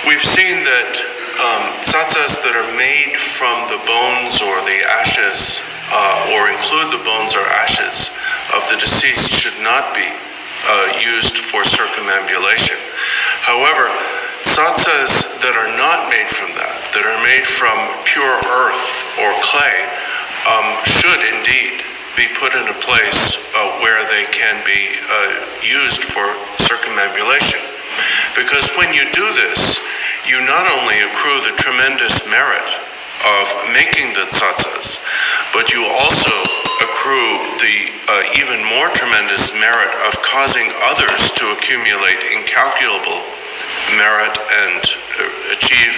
We've seen that tsatsas that are made from the bones or the ashes, or include the bones or ashes of the deceased, should not be used for circumambulation. However, tsatsas that are not made from that are made from pure earth or clay, should indeed be put in a place where they can be used for circumambulation. Because when you do this, you not only accrue the tremendous merit of making the tsatsas, but you also accrue the even more tremendous merit of causing others to accumulate incalculable merit and achieve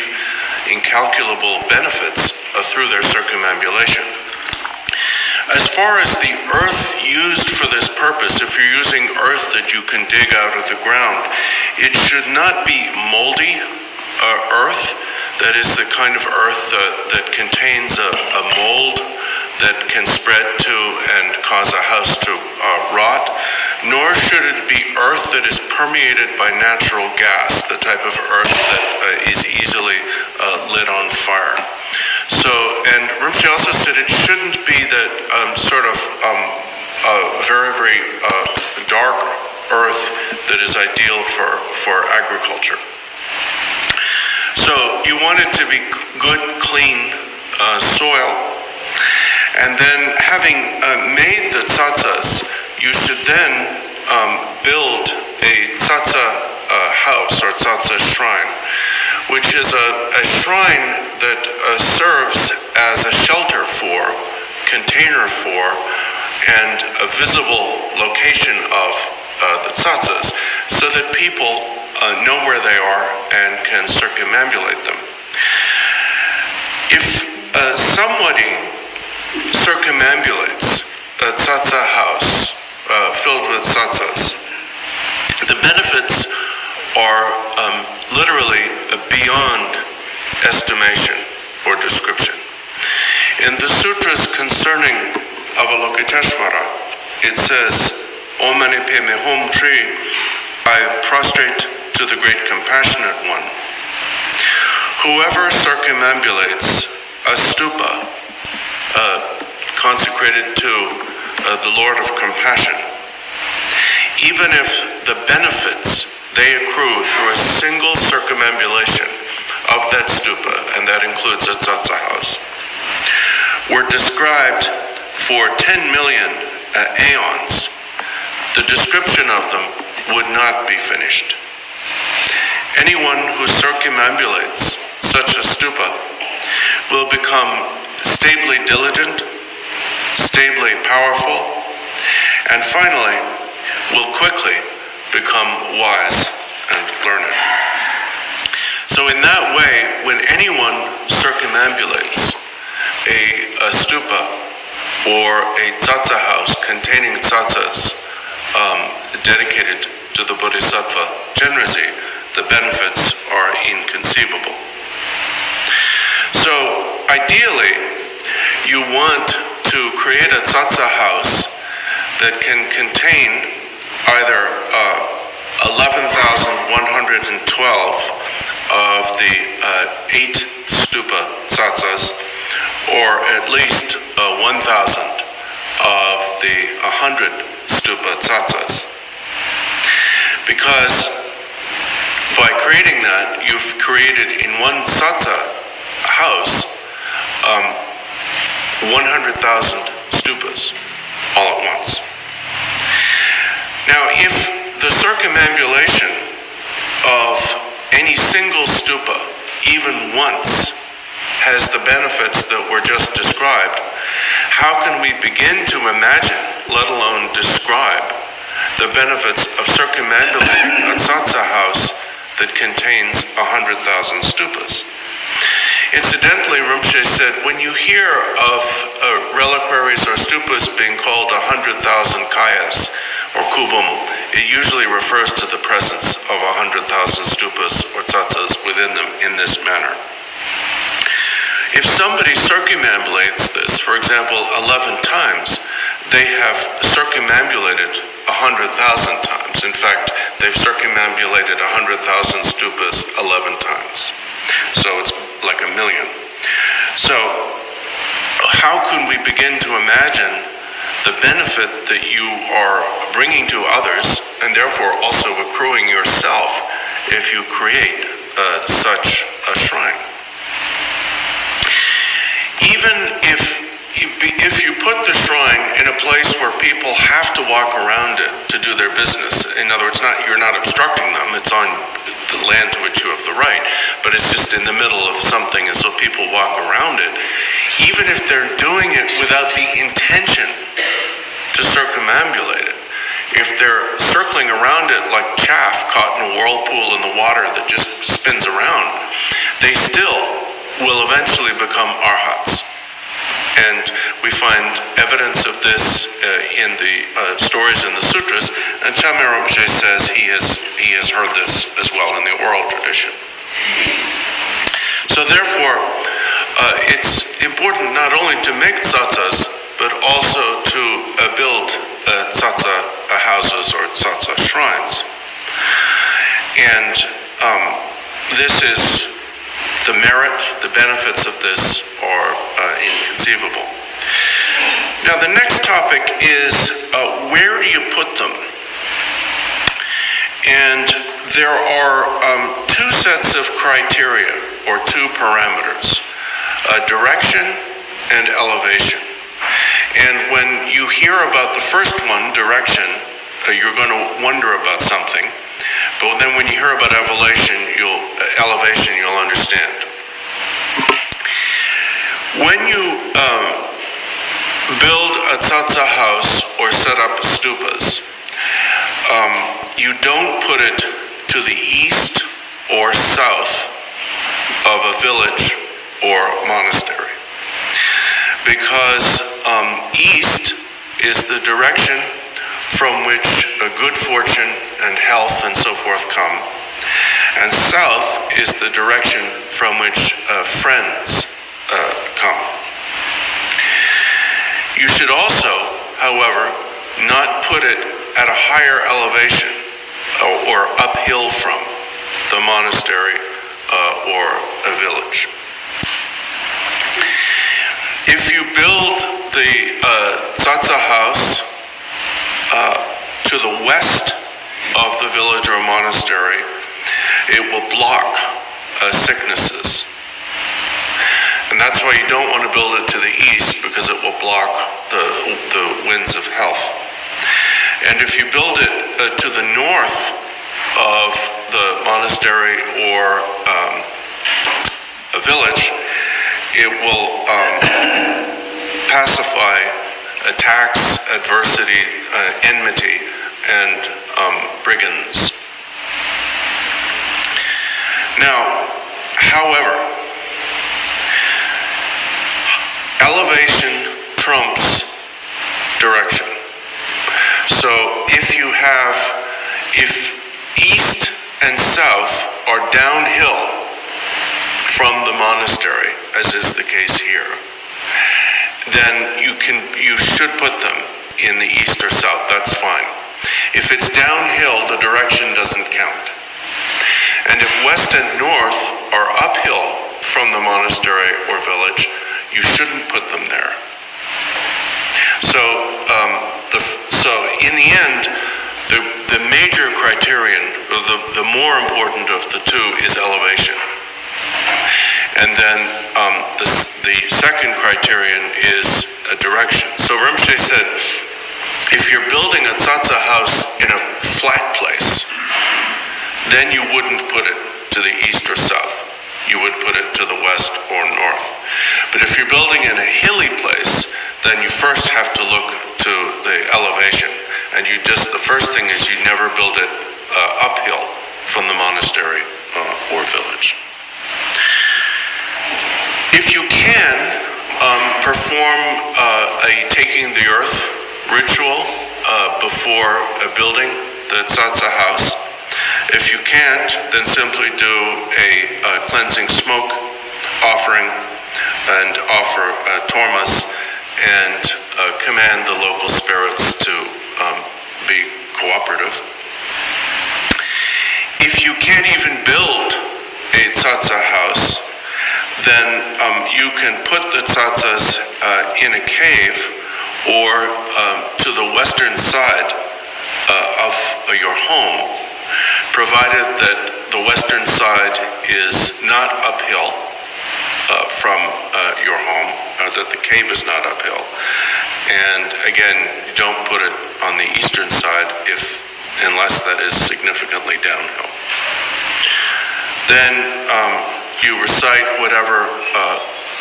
incalculable benefits through their circumambulation. As far as the earth used for this purpose, if you're using earth that you can dig out of the ground, it should not be moldy earth. That is the kind of earth that contains a mold that can spread to and cause a house to rot, nor should it be earth that is permeated by natural gas, the type of earth that is easily lit on fire. So, and Rinpoche also said it shouldn't be that very, very dark earth that is ideal for agriculture. So you want it to be good, clean soil. And then having made the tsatsas, you should then build a tsatsa house or tsatsa shrine, which is a shrine that serves as a shelter for, container for, and a visible location of the tsatsas, so that people know where they are and can circumambulate them. If somebody circumambulates a tsatsa house filled with tsatsas, the benefits are literally beyond estimation or description. In the sutras concerning Avalokiteshvara, it says, Om Mani Padme Hum Tree, I prostrate to the great compassionate one. Whoever circumambulates a stupa consecrated to the Lord of Compassion, even if the benefits they accrue through a single circumambulation of that stupa, and that includes a tsatsa house, were described for 10 million aeons, the description of them would not be finished. Anyone who circumambulates such a stupa will become stably diligent, stably powerful, and finally will quickly become wise and learned. So in that way, when anyone circumambulates a stupa or a tsatsa house containing tsatsas dedicated to the Bodhisattva Genrezi, the benefits are inconceivable. So ideally, you want to create a tsatsa house that can contain either 11,112 of the 8 stupa tsatsas, or at least 1,000 of the 100 stupa tsatsas. Because by creating that, you've created in one tsatsa house 100,000 stupas all at once. Now, if the circumambulation of any single stupa, even once, has the benefits that were just described, how can we begin to imagine, let alone describe, the benefits of circumambulating a tsatsa house that contains 100,000 stupas? Incidentally, Rinpoche said, when you hear of reliquaries or stupas being called 100,000 kayas or kubum, it usually refers to the presence of 100,000 stupas or tsatsas within them in this manner. If somebody circumambulates this, for example, 11 times, they have circumambulated 100,000 times. In fact, they've circumambulated 100,000 stupas 11 times. so it's like 1 million. So how can we begin to imagine the benefit that you are bringing to others, and therefore also accruing yourself, if you create such a shrine? Even if you put the shrine in a place where people have to walk around it to do their business, in other words, you're not obstructing them, it's on the land to which you have the right, but it's just in the middle of something, and so people walk around it, even if they're doing it without the intention to circumambulate it, if they're circling around it like chaff caught in a whirlpool in the water that just spins around, they still will eventually become arhats. And we find evidence of this in the stories in the sutras, and Chamye Rinpoche says he has heard this as well in the oral tradition. So therefore, it's important not only to make tsatsas, but also to build tsatsa houses or tsatsa shrines. And this is the merit, the benefits of this are inconceivable. Now the next topic is where do you put them? And there are two sets of criteria, or two parameters, direction and elevation. And when you hear about the first one, direction, you're going to wonder about something. But then when you hear about elevation, you'll understand. When you build a tsatsa house or set up stupas, you don't put it to the east or south of a village or monastery, because east is the direction from which good fortune and health and so forth come, and south is the direction from which friends come. You should also, however, not put it at a higher elevation or uphill from the monastery or a village. If you build the tsatsa house to the west of the village or monastery, it will block sicknesses. And that's why you don't want to build it to the east, because it will block the winds of health. And if you build it to the north of the monastery or a village, it will pacify attacks, adversity, enmity, and brigands. Now, however, elevation trumps direction. So if east and south are downhill from the monastery, as is the case here, then you should put them in the east or south. That's fine. If it's downhill, the direction doesn't count. And if west and north are uphill from the monastery or village, you shouldn't put them there. So in the end, the major criterion, or the more important of the two, is elevation. And then the second criterion is a direction. So Rinpoche said, if you're building a tsatsa house in a flat place, then you wouldn't put it to the east or south. You would put it to the west or north. But if you're building in a hilly place, then you first have to look to the elevation. And the first thing is you never build it uphill from the monastery or village. If you can perform a taking the earth ritual before building the tsatsa house, if you can't, then simply do a cleansing smoke offering and offer tormas and command the local spirits to be cooperative. If you can't even build a tsatsa house, then you can put the tsatsas in a cave or to the western side of your home, provided that the western side is not uphill from your home, or that the cave is not uphill. And again, you don't put it on the eastern side unless that is significantly downhill. Then you recite whatever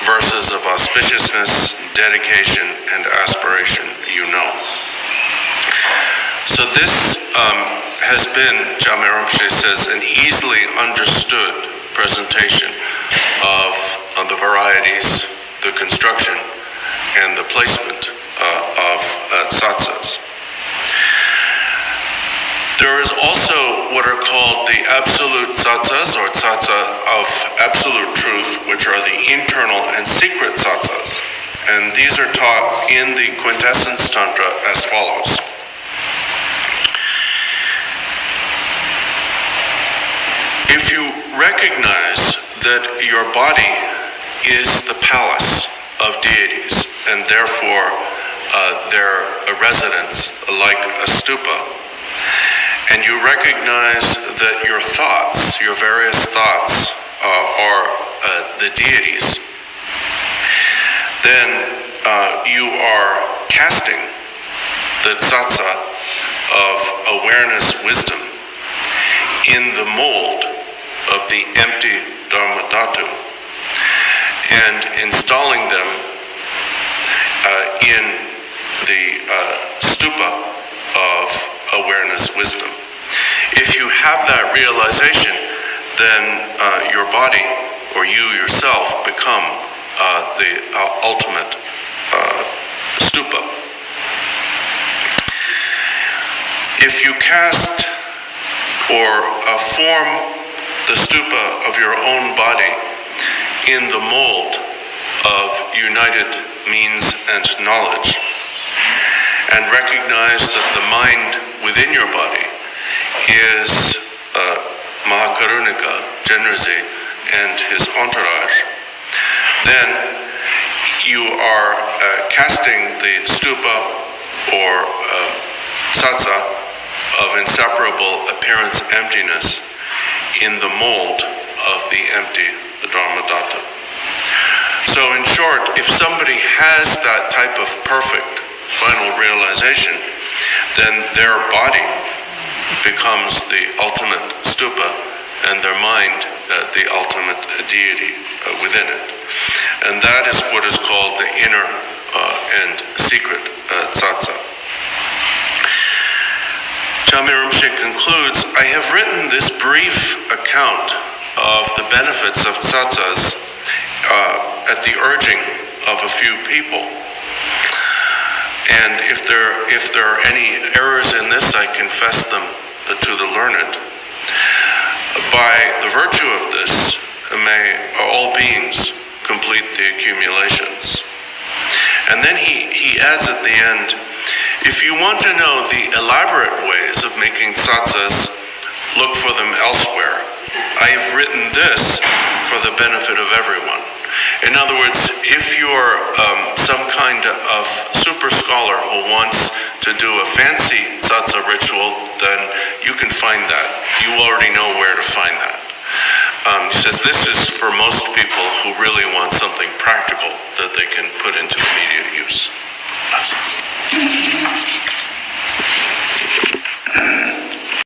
verses of auspiciousness, dedication, and aspiration you know. So this has been, Jamé Rinpoche says, an easily understood presentation of the varieties, the construction, and the placement of tsatsas. There is also what are called the absolute tsatsas, or tsatsa of absolute truth, which are the internal and secret tsatsas. And these are taught in the Quintessence Tantra as follows. If you recognize that your body is the palace of deities, and therefore they're a residence like a stupa, and you recognize that your thoughts, your various thoughts, are the deities, then you are casting the tsatsa of awareness wisdom in the mold of the empty Dharma Dhatu and installing them in the stupa of awareness wisdom. If you have that realization, then your body, or you yourself, become the ultimate stupa. If you cast or form the stupa of your own body in the mold of united means and knowledge, and recognize that the mind within your body is Mahakarunika, Genrezi, and his entourage, then you are casting the stupa or tsatsa of inseparable appearance emptiness in the mold of the empty, the Dharma Dhatu. So in short, if somebody has that type of perfect final realization, then their body becomes the ultimate stupa, and their mind the ultimate deity within it. And that is what is called the inner and secret tsatsa. Jamé Rinpoche concludes, I have written this brief account of the benefits of tsatsas at the urging of a few people. And if there are any errors in this, I confess them to the learned. By the virtue of this, may all beings complete the accumulations. And then he adds at the end, if you want to know the elaborate ways of making tsatsas, look for them elsewhere. I have written this for the benefit of everyone. In other words, if you're some kind of super scholar who wants to do a fancy tsatsa ritual, then you can find that. You already know where to find that. He says this is for most people who really want something practical that they can put into immediate use.